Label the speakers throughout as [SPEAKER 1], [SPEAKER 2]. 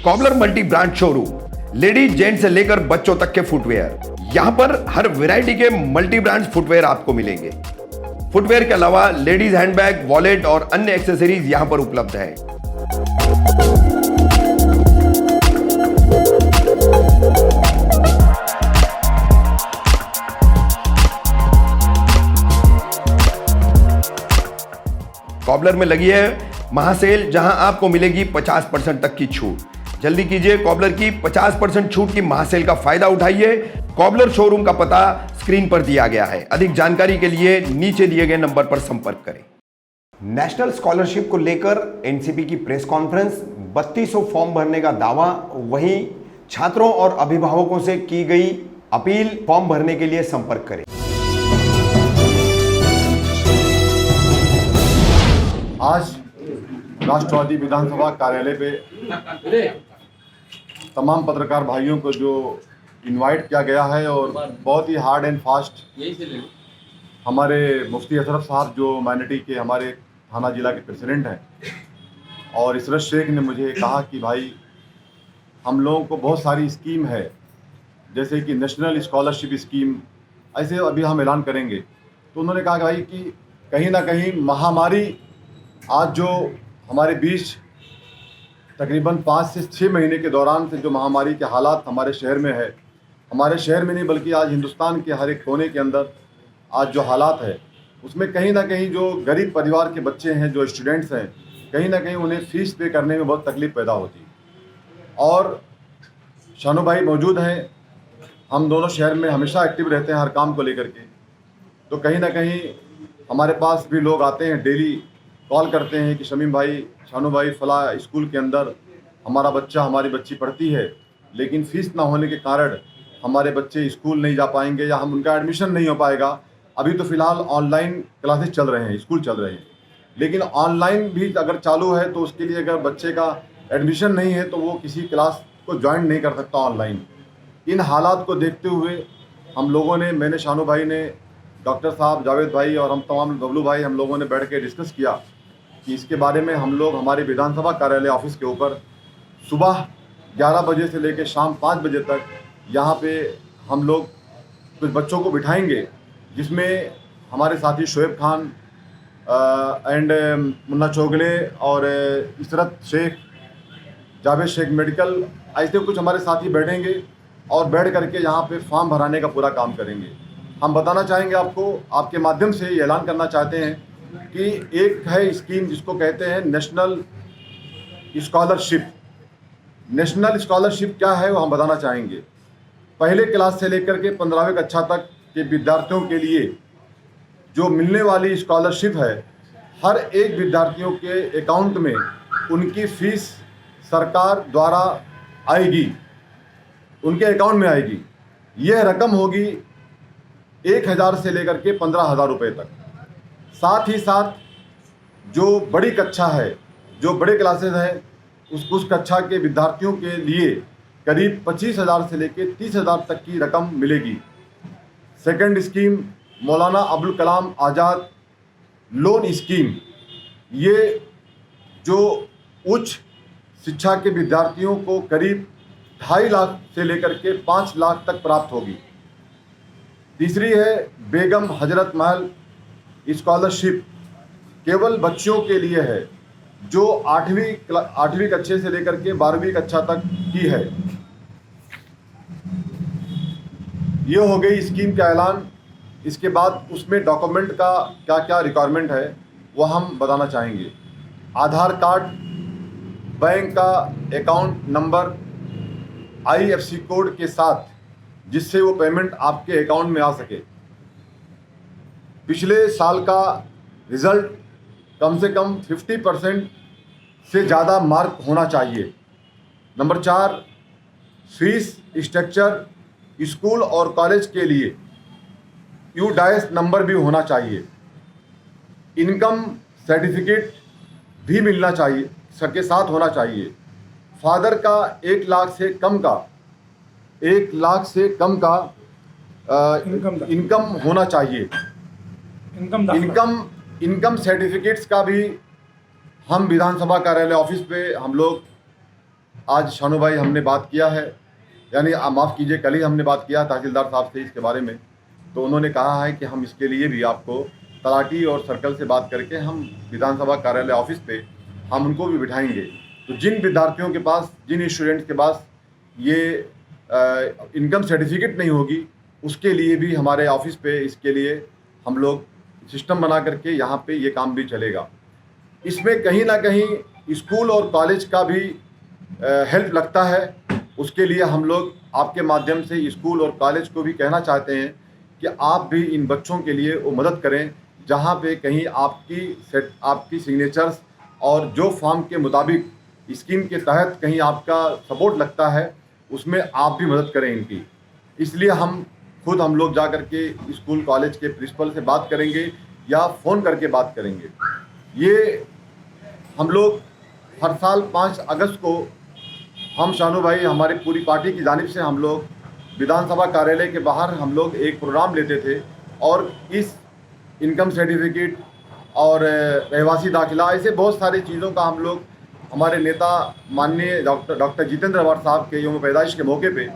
[SPEAKER 1] Cobbler multi brand showroom, ladies gents से लेकर बच्चों तक के फुटवेयर। यहां पर हर वैरायटी के मल्टी ब्रांड फुटवेयर आपको मिलेंगे। फुटवेयर के अलावा लेडीज हैंडबैग, वॉलेट और अन्य एक्सेसरीज यहां पर उपलब्ध है। कॉबलर में लगी है महासेल, जहां आपको मिलेगी 50% तक की छूट। जल्दी कीजिए, कॉबलर की 50% छूट की महासेल का फायदा उठाइए। कॉबलर शोरूम का पता स्क्रीन पर दिया गया है। अधिक जानकारी के लिए नीचे दिए गए नंबर पर संपर्क करें। नेशनल स्कॉलरशिप को लेकर एनसीपी की प्रेस कॉन्फ्रेंस, 3200 फॉर्म भरने का दावा, वहीं छात्रों और अभिभावकों से की गई अपील। फॉर्म भरने के लिए संपर्क करें।
[SPEAKER 2] आज राष्ट्रवादी विधानसभा कार्यालय पे तमाम पत्रकार भाइयों को जो इनवाइट किया गया है और बहुत ही हार्ड एंड फास्ट हमारे मुफ्ती अशरफ साहब जो माइनॉरिटी के हमारे थाना जिला के प्रेसिडेंट हैं और इसरत शेख ने मुझे कहा कि भाई हम लोगों को बहुत सारी स्कीम है, जैसे कि नेशनल स्कॉलरशिप स्कीम, ऐसे अभी हम ऐलान करेंगे। तो उन्होंने कहा कि भाई कि कहीं ना कहीं महामारी आज जो हमारे बीच तकरीबन 5 से 6 महीने के दौरान से जो महामारी के हालात हमारे शहर में है, हमारे शहर में नहीं बल्कि आज हिंदुस्तान के हर एक कोने के अंदर आज जो हालात है, उसमें कहीं ना कहीं जो गरीब परिवार के बच्चे हैं, जो स्टूडेंट्स हैं, कहीं ना कहीं उन्हें फ़ीस पे करने में बहुत तकलीफ़ पैदा होती है। और शानू भाई मौजूद हैं, हम दोनों शहर में हमेशा एक्टिव रहते हैं हर काम को लेकर के। तो कहीं ना कहीं हमारे पास भी लोग आते हैं, डेली कॉल करते हैं कि शमीम भाई, शानू भाई, फला स्कूल के अंदर हमारा बच्चा, हमारी बच्ची पढ़ती है, लेकिन फ़ीस ना होने के कारण हमारे बच्चे स्कूल नहीं जा पाएंगे या हम उनका एडमिशन नहीं हो पाएगा। अभी तो फ़िलहाल ऑनलाइन क्लासेस चल रहे हैं, स्कूल चल रहे हैं, लेकिन ऑनलाइन भी अगर चालू है तो उसके लिए अगर बच्चे का एडमिशन नहीं है तो वो किसी क्लास को ज्वाइन नहीं कर सकता ऑनलाइन। इन हालात को देखते हुए हम लोगों ने, मैंने, शानू भाई ने, डॉक्टर साहब, जावेद भाई और हम तमाम बबलू भाई, हम लोगों ने बैठ के डिस्कस किया कि इसके बारे में हम लोग हमारे विधानसभा कार्यालय ऑफिस के ऊपर सुबह 11 बजे से लेकर शाम 5 बजे तक यहाँ पे हम लोग कुछ बच्चों को बिठाएंगे, जिसमें हमारे साथी शोएब खान एंड मुन्ना चौगले और इसरत शेख, जावेद शेख मेडिकल, ऐसे कुछ हमारे साथी बैठेंगे और बैठ करके यहाँ पे फॉर्म भराने का पूरा काम करेंगे। हम बताना चाहेंगे आपको, आपके माध्यम से ये ऐलान करना चाहते हैं कि एक है स्कीम जिसको कहते हैं नेशनल स्कॉलरशिप। नेशनल स्कॉलरशिप क्या है वो हम बताना चाहेंगे। पहले क्लास से लेकर के 15वीं कक्षा तक के विद्यार्थियों के लिए जो मिलने वाली स्कॉलरशिप है, हर एक विद्यार्थियों के अकाउंट में उनकी फ़ीस सरकार द्वारा आएगी, उनके अकाउंट में आएगी। यह रकम होगी 1000 से लेकर के 15,000 रुपये तक। साथ ही साथ जो बड़ी कक्षा है, जो बड़े क्लासेस हैं, उस कक्षा के विद्यार्थियों के लिए करीब 25,000 से लेकर 30,000 तक की रकम मिलेगी। सेकंड स्कीम मौलाना अब्दुल कलाम आज़ाद लोन स्कीम, ये जो उच्च शिक्षा के विद्यार्थियों को करीब 2.5 लाख से लेकर के 5 लाख तक प्राप्त होगी। तीसरी है बेगम हजरत महल स्कॉलरशिप, केवल बच्चियों के लिए है जो 8वीं कक्षा से लेकर के 12वीं कक्षा तक की है। ये हो गई स्कीम का ऐलान। इसके बाद उसमें डॉक्यूमेंट का क्या क्या रिक्वायरमेंट है वो हम बताना चाहेंगे। आधार कार्ड, बैंक का अकाउंट नंबर, IFSC कोड के साथ, जिससे वो पेमेंट आपके अकाउंट में आ सके। पिछले साल का रिज़ल्ट कम से कम 50% से ज़्यादा मार्क होना चाहिए। नंबर 4, फीस स्ट्रक्चर स्कूल और कॉलेज के लिए UDAIS नंबर भी होना चाहिए। इनकम सर्टिफिकेट भी मिलना चाहिए, सबके साथ होना चाहिए। फादर का 1 लाख से कम का इनकम होना चाहिए। इनकम सर्टिफिकेट्स का भी हम विधानसभा कार्यालय ऑफिस पे हम लोग आज शानू भाई हमने बात किया है, यानी माफ़ कीजिए कल ही हमने बात किया तहसीलदार साहब से इसके बारे में, तो उन्होंने कहा है कि हम इसके लिए भी आपको तलाटी और सर्कल से बात करके हम विधानसभा कार्यालय ऑफिस पे हम उनको भी बिठाएंगे। तो जिन विद्यार्थियों के पास, जिन स्टूडेंट्स के पास ये इनकम सर्टिफिकेट नहीं होगी, उसके लिए भी हमारे ऑफिस पे इसके लिए हम लोग सिस्टम बना करके यहाँ पे ये काम भी चलेगा। इसमें कहीं ना कहीं स्कूल और कॉलेज का भी हेल्प लगता है। उसके लिए हम लोग आपके माध्यम से स्कूल और कॉलेज को भी कहना चाहते हैं कि आप भी इन बच्चों के लिए वो मदद करें, जहाँ पे कहीं आपकी सिग्नेचर्स और जो फॉर्म के मुताबिक स्कीम के तहत कहीं आपका सपोर्ट लगता है, उसमें आप भी मदद करें इनकी। इसलिए हम लोग जा कर के स्कूल कॉलेज के प्रिंसिपल से बात करेंगे या फ़ोन करके बात करेंगे। ये हम लोग हर साल 5 अगस्त को हम शानू भाई, हमारी पूरी पार्टी की जानिब से हम लोग विधानसभा कार्यालय के बाहर हम लोग एक प्रोग्राम लेते थे और इस इनकम सर्टिफिकेट और रहवासी दाखिला, ऐसे बहुत सारी चीज़ों का हम लोग हमारे नेता माननीय डॉक्टर जितेंद्र अवार्ड साहब के यौम पैदाइश के मौके पे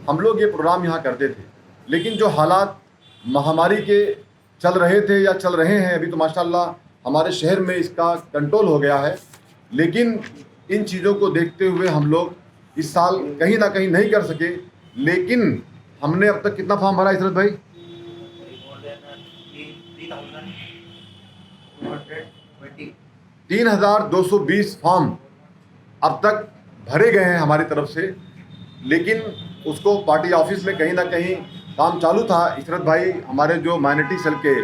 [SPEAKER 2] हम लोग ये प्रोग्राम यहाँ करते थे। लेकिन जो हालात महामारी के चल रहे थे या चल रहे हैं, अभी तो माशाल्लाह हमारे शहर में इसका कंट्रोल हो गया है, लेकिन इन चीज़ों को देखते हुए हम लोग इस साल कहीं ना कहीं नहीं कर सके। लेकिन हमने अब तक कितना फॉर्म भरा इशरत भाई? 3,220 फॉर्म अब तक भरे गए हैं हमारी तरफ से, लेकिन उसको पार्टी ऑफिस में कहीं ना कहीं काम चालू था। इशरत भाई हमारे जो माइनॉरिटी सेल के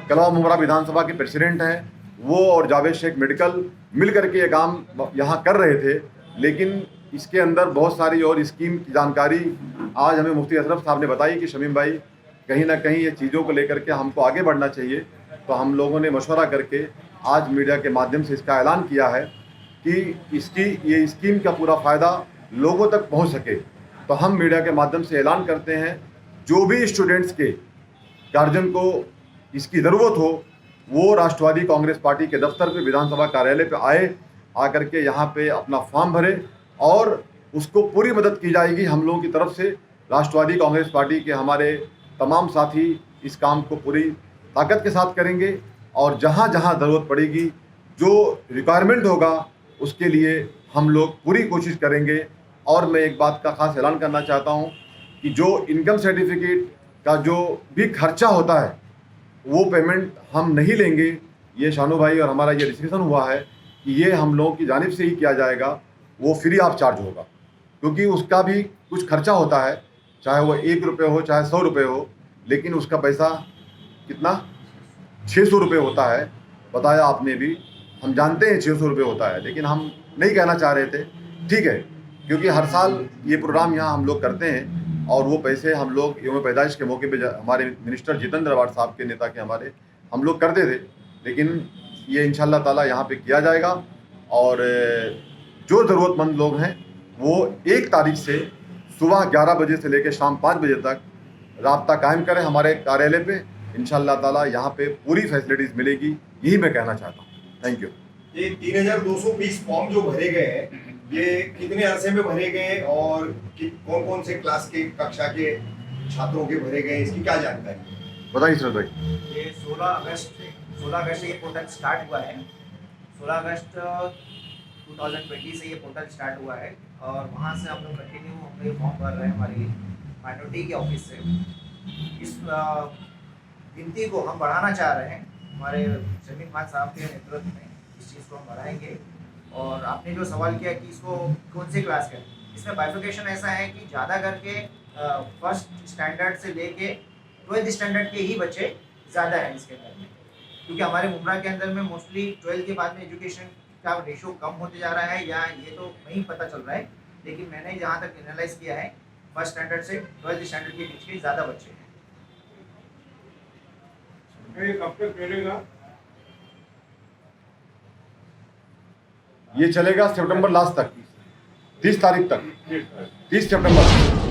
[SPEAKER 2] कलवा मुमरा विधानसभा के प्रेसिडेंट हैं, वो और जावेद शेख मेडिकल मिल करके ये काम यहाँ कर रहे थे, लेकिन इसके अंदर बहुत सारी और स्कीम की जानकारी आज हमें मुफ्ती अशरफ साहब ने बताई कि शमीम भाई कहीं ना कहीं ये चीज़ों को लेकर के हमको आगे बढ़ना चाहिए। तो हम लोगों ने मशवरा करके आज मीडिया के माध्यम से इसका ऐलान किया है कि ये स्कीम का पूरा फ़ायदा लोगों तक पहुंच सके। तो हम मीडिया के माध्यम से ऐलान करते हैं, जो भी स्टूडेंट्स के गार्जियन को इसकी ज़रूरत हो, वो राष्ट्रवादी कांग्रेस पार्टी के दफ्तर पे, विधानसभा कार्यालय पे आए, आकर के यहाँ पे अपना फॉर्म भरे और उसको पूरी मदद की जाएगी हम लोगों की तरफ से। राष्ट्रवादी कांग्रेस पार्टी के हमारे तमाम साथी इस काम को पूरी ताकत के साथ करेंगे और जहाँ जहाँ ज़रूरत पड़ेगी, जो रिक्वायरमेंट होगा, उसके लिए हम लोग पूरी कोशिश करेंगे। और मैं एक बात का खास ऐलान करना चाहता हूँ कि जो इनकम सर्टिफिकेट का जो भी खर्चा होता है, वो पेमेंट हम नहीं लेंगे। ये शानू भाई और हमारा ये डिस्कशन हुआ है कि ये हम लोगों की जानिब से ही किया जाएगा, वो फ्री ऑफ चार्ज होगा, क्योंकि उसका भी कुछ खर्चा होता है, चाहे वो 1 रुपये हो चाहे 100 रुपये हो, लेकिन उसका पैसा कितना 600 रुपये होता है। बताया आपने भी, हम जानते हैं 600 रुपये होता है, लेकिन हम नहीं कहना चाह रहे थे। ठीक है, क्योंकि हर साल ये प्रोग्राम यहाँ हम लोग करते हैं और वो पैसे हम लोग यौम पैदाइश के मौके पे हमारे मिनिस्टर जितेंद्र अवार्ड साहब के नेता के हमारे हम लोग करते थे, लेकिन ये इंशाल्लाह ताला यहाँ पे किया जाएगा। और जो ज़रूरतमंद लोग हैं वो 1 तारीख से सुबह 11 बजे से लेकर शाम 5 बजे तक राब्ता कायम करें हमारे कार्यालय पे। इंशाल्लाह ताला यहाँ पे पूरी फैसिलिटीज़ मिलेगी, यही मैं कहना चाहता हूँ। Thank you.
[SPEAKER 1] ये 3,220 फॉर्म जो भरे गए हैं, ये कितने अरसे में भरे गए और कौन कौन से क्लास के, कक्षा के छात्रों के भरे गए, इसकी क्या जानकारी
[SPEAKER 2] बताइए सर भाई।
[SPEAKER 3] ये 16 अगस्त से ये पोर्टल स्टार्ट हुआ है। 16 अगस्त 2020 से ये पोर्टल स्टार्ट हुआ है और वहाँ से हम लोग कंटिन्यू हम लोग फॉर्म भर रहे हैं हमारी माइनॉरिटी के ऑफिस से। इस गिनती को हम बढ़ाना चाह रहे हैं, हमारे जमीन खान साहब के नेतृत्व में इस चीज़ को हम बढ़ाएंगे। और आपने जो सवाल किया कि इसको कौन से क्लास का, इसमें बाइफिकेशन ऐसा है कि ज़्यादा करके फर्स्ट स्टैंडर्ड से लेके 12th स्टैंडर्ड के ही बच्चे ज़्यादा हैं इसके अंदर में, क्योंकि हमारे मुमरा के अंदर में मोस्टली 12th के बाद में एजुकेशन का रेशो कम होते जा रहा है, या ये तो नहीं पता चल रहा है, लेकिन मैंने जहाँ तक एनालाइज किया है फर्स्ट स्टैंडर्ड से 12th स्टैंडर्ड के बीच के ज़्यादा बच्चे हैं।
[SPEAKER 4] कब तक मिलेगा?
[SPEAKER 2] ये चलेगा सितंबर लास्ट तक, 30 तारीख तक, 30 सितंबर।